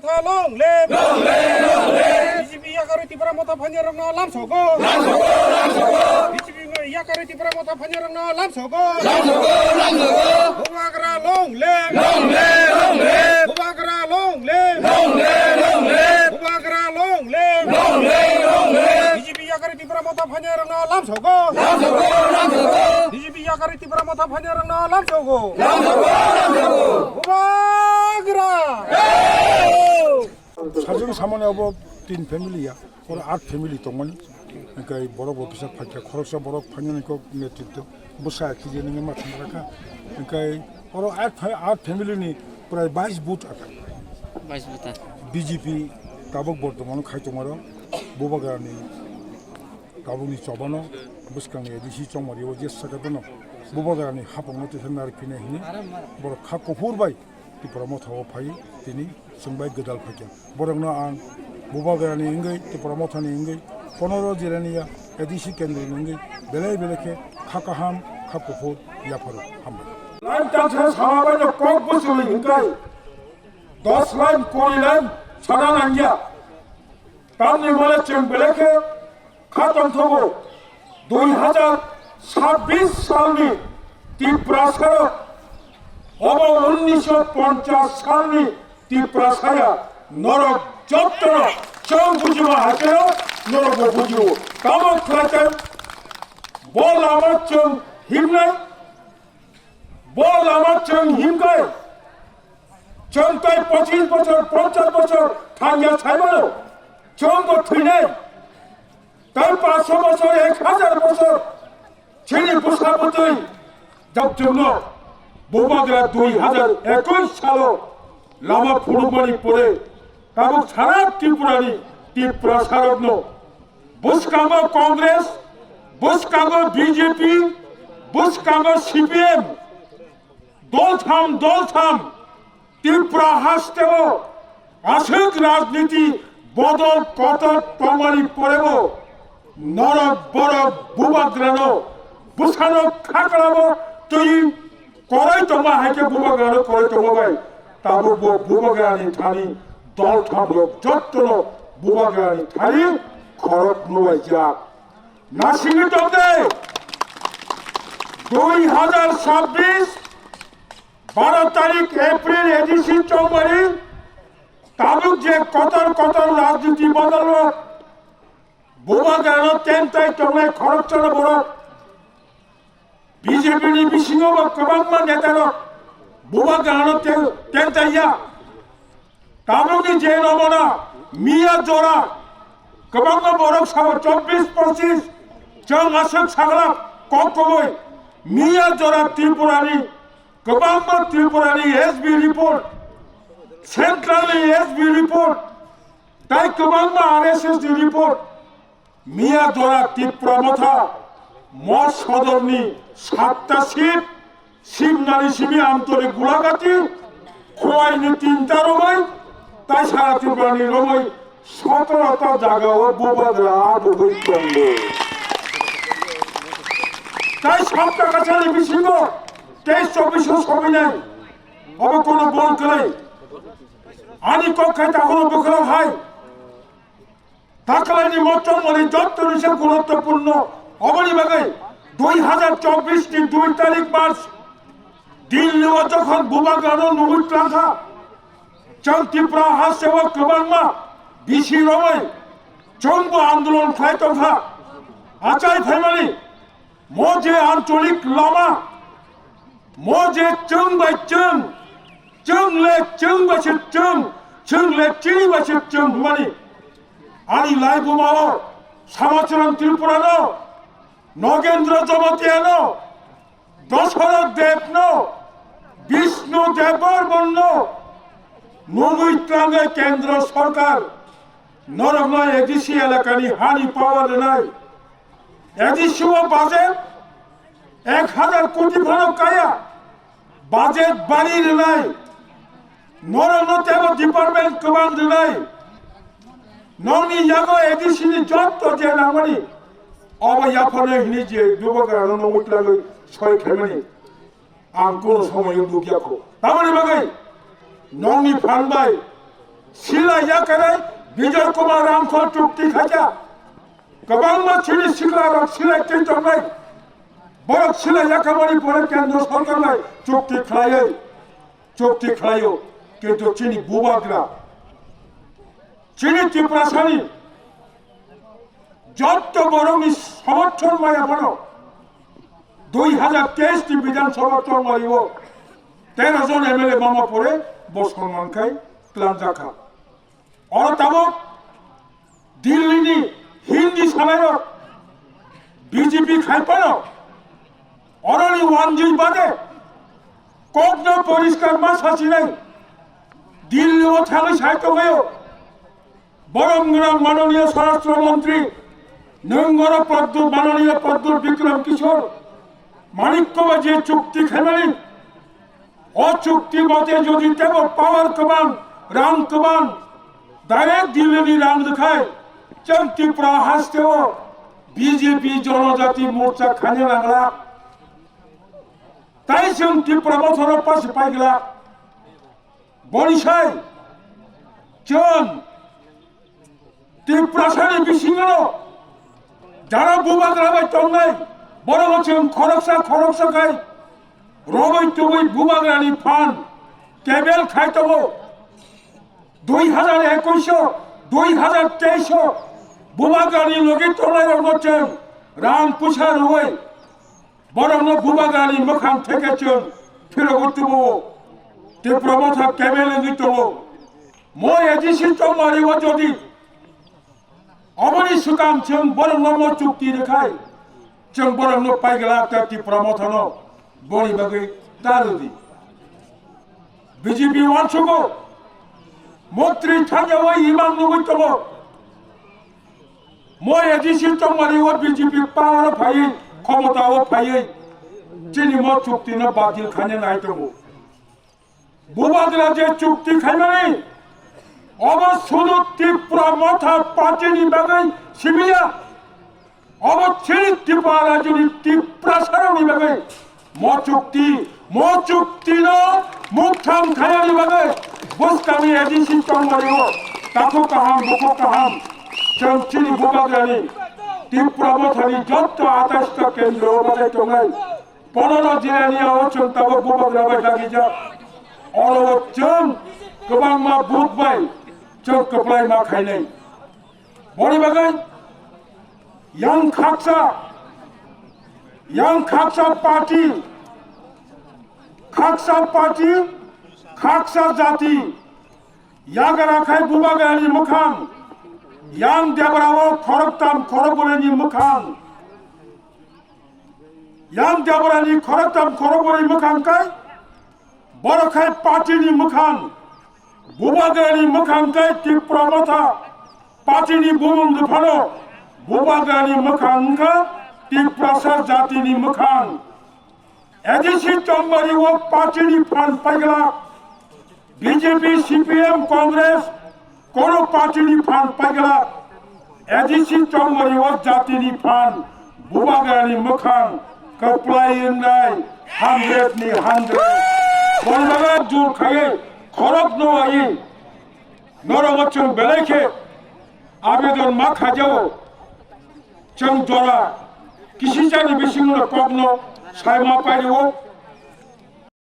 long live BJP yakari tipra mata phanyarang na lam sogo BJP yakari tipra mata phanyarang na lam sogo Bubagra long live Bubagra long live Bubagra long live BJP yakari tipra mata phanyarang na lam sogo BJP yakari tipra mata phanyarang na lam sogo Bubagra 사정 사모냐고 뛴 패밀리야. 그걸 아 패밀리 동안 그러니까 이 뭐라고 비슷 파케 코럭서 뭐라고 파냐는 거 네트도 무사 기제는 게 맞습니까? 그러니까 어로 아 패밀리니 프라이 바이스 부트 아까 바이스 부트 BJP 가복 버동안 카이토마로 보바가니 가복니 저번에 무스강에 에디시 정말이 오지 사가도노 보바가니 하봉노트 현나르 피네히니 뭐라 갖고 후르바이 이 프로모터 파이 তিনি সংবাদ গদাল ফাকে বরংনা আন বুবাগানি ইংগৈ তি প্রমোথনি ইংগৈ 15 Jirania ADC কেন্দ্র ইংগৈ বেলাই বেলেকে খাকাহাম খাকুফু ইয়াফারু হাম line টাছে সামাবাই cock বসুলি ইংগৈ 10 line কোরি line ছাড়া নাঙ্গিয়া তামনি মলে চেং বেলেকে খাতম থবো 2026 সালনি ত্রিপুরাসার এবং 1950 সালনি ত্রিপুরাসায়া নরক যত্র চং বুঝিমা হাতেও নরক বুঝিও কামক খাইতেন বল আমার চং হিমনাই বল আমার চং হিমগাই চং তাই 25 বছর 50 বছর থাঙ্গিয়া ছাইবানো চং গো থুইনাই তাই 500 বছর 1000 বছর ছেলে বুসাবতই যার জন্য বোবাগরা 2021 সাল লামা ফুরুমানি পরে কাবু সারা ত্রিপুরানি ত্রিপুরা সারগ্ন বুসকাঙ্গ কংগ্রেস বুসকাঙ্গ বিজেপি বুসকাঙ্গ সিপিএম দলথাম ত্রিপুরা হাসতেও আসুক রাজনীতি বদল কতর প্রমাণী পরেব নরক বরক বুবাগ্রানো বুসানো খাকড়াবো তুই করাই তোমা হাইকে বুবাগ্রানো করে তোমাবাই তাবো বুবাগ্রানি থানি দল থামলক যত্ন বুবাগ্রানি থানি খরক নয় যাক নাসিংহ চৌধে 2026 12 তারিখ এপ্রিল এডিসি চৌমারি তাবুক যে কতর রাজনীতি বদল বুবাগ্রানো তেনতাই তোমায় খরক চলো বড় 비제피니 미싱어가 그만만 내다로 무바가는 땡땡이야 다음에 제너머나 미야 조라 그만만 버럭 사고 24-25 정아석 사그라 꼼꼼히 미야 조라 त्रिपुरा니 그만만 ত্রিপুরা니 SB 리포트 센트럴리 SB 리포트 তাই 그만만 RSS 리포트 미야 조라 ত্রিপুরা মথা মঠ সদরনি 7টা শিব শিবনারী শিবি আন্তরিক গুলাগাতি খোয়াইনি 3টা রময় তাই সারা ত্রিপুরানি রময় 17টা জায়গা ও বুবাগরা হইতন্দ তাই সবটা কাছারি বিশিঙ্গ 23-24 সবই নাই হবে কোনো বল করে আনি কক্ষায় তখনও বকরা হয় তাকলাইনি মচন মনে যত নিষেধ গুরুত্বপূর্ণ অবনিভাবে 2024 2 তারিখ মার্চ দিল্লি যখন বুবাগানো নুগুত রাখা চং ত্রিপুরা হাসেও কবাংমা বিশি রময় চংবু আন্দোলন খাইতখা আচাই ফ্যামিলি মজে আঞ্চলিক লামা মজে চং বাই চং লে চং বাসে চং লে চিনি বাসে চং মানে আনি লাই বুমাও সামাচরণ ত্রিপুরানো নগেন্দ্র জমতিয়ান দশরথ দেবন বিষ্ণু দেবর বন্য নবৈত্রাঙ্গে কেন্দ্র সরকার নরময় এডিসি এলাকানি হানি পাওয়ার নাই এডিসিও বাজেট 1000 কোটি ভাড়া কায়া বাজেট বাড়ির নাই নরমতেব ডিপার্টমেন্ট কমান্ড নাই ননি ইয়াগো এডিসিনি যত যে নামনি অবয়াফনে নিজে দুবগানো নমুতলাগৈ ছয় খেমানি আং কোন সময় দুকিয়াকো তামানি বাগাই নংনি ফানবাই yakare Vijay Kumar Ramkho chukti khaja Kabang ma chini sikla rok silai kenjong nai Borok silai yakamani pore kendro sarkar nai chukti khlayo কিন্তু chini bubagra chini tiprasani যত বরং সমর্থন মায়া বলো 2023 বিধানসভা চলমারিব 13 জন এমএলএ মামা পড়ে বসমান খাই ক্লাঞ্জা খা অরতাবক দিল্লিনি হিন্দি সামের বিজেপি খাইপানো অরনি ওয়ানজি বাদে কগ্ন পরিষ্কার মাসাছি নাই দিল্লি ও থালে সাহিত্য হয়েও বরং মাননীয় স্বরাষ্ট্রমন্ত্রী নঙ্গর পদ্মুর মাননীয় পদ্মুর বিক্রম কিশোর মানিক্যবাজি চুক্তি খেলানি অচুক্তি মতে যদি কেবল পাওয়ার কমান রাম কমান ডাইরেক্ট দিল্লি রাম দেখায় চমতি প্রহাসতেও বিজেপি জনজাতি মোর্চা খানে লাগলা তাই চমতি প্রবথনের পাশে পাই গেলা বরিশাই চন ত্রিপ্রাসারে বিশিঙ্গল যারা বুবাগ্রাবাই তন্নাই বড় হচ্ছেন খরকসা খাই রবই টুবই বুবাগ্রানি ফান কেবেল খাই তব 2021 2023 বুবাগ্রানি লগি তন্নাই রচ্ছেন রাম পুষার হই বড় বুবাগ্রানি মোখান থেকেছেন ফিরে উঠব ত্রিপ্রবথা কেবেল দিতব মই এজিসি চমারিব যদি অবনি সুকাম जों বরং চুক্তি রেখাই जों বরং পাইগলা তাতি প্রমথন বনি বাগৈ দারুদি বিজেপি ওয়ানসুগো মন্ত্রী থাকেও ইমান নগৈতব মই এজিসি চমারি ও বিজেপি পাওয়ার ফাই ক্ষমতাও ফাই চিনি ম চুক্তি না বাতিল খানে নাইতব বুবাদরা যে চুক্তি খাইমানি অবশ্যই ত্রিপুরা মাথা পাঁচেনি বাগাই শিবিয়া অবশ্যই ত্রিপুরা রাজনী ত্রিপুরা সারণী বাগাই মচুক্তি ন মুখাম খায়ানি বাগাই বসকামি এজেন্সি চলমারিও তাকো কাহাম মুখো কাহাম চমচিনি বুবাগানি ত্রিপুরা মাথানি যত 28টা কেন্দ্র বাজাই টংলাই 15 জিলানি অচন তাব বুবাগ্রাবাই লাগি যা অরচন গোবাং মা বুকবাই जों कपलाय मा खायनाय बनि बागै yang khaksa party khaksa jati yagara khai bubagani mukham yang debrawo khoroktam khoroboreni mukham yang debrani khoroktam khoroboreni mukham kai boro khai party ni mukham বুবাগ্রানি মুখাঙ্কাই ত্রিপ্রমথা পাটিনি বুমুম দুফানো বুবাগ্রানি মুখাঙ্কা ত্রিপ্রাসার জাতিনি মুখাং এজিসি চম্বারি ও পাটিনি ফান পাইগলা বিজেপি সিপিএম কংগ্রেস কোন পাটিনি ফান পাইগলা এজিসি চম্বারি ও জাতিনি ফান বুবাগ্রানি মুখাং কপ্লাই নাই 100 ni 100 বলবাগা জোর খায়ে খরক নয় নরগচ্ছন বেলাইকে আবেদন মা খাজাও চং জরা কিসি জানি বিসিংন কগ্ন সাইমা পাইও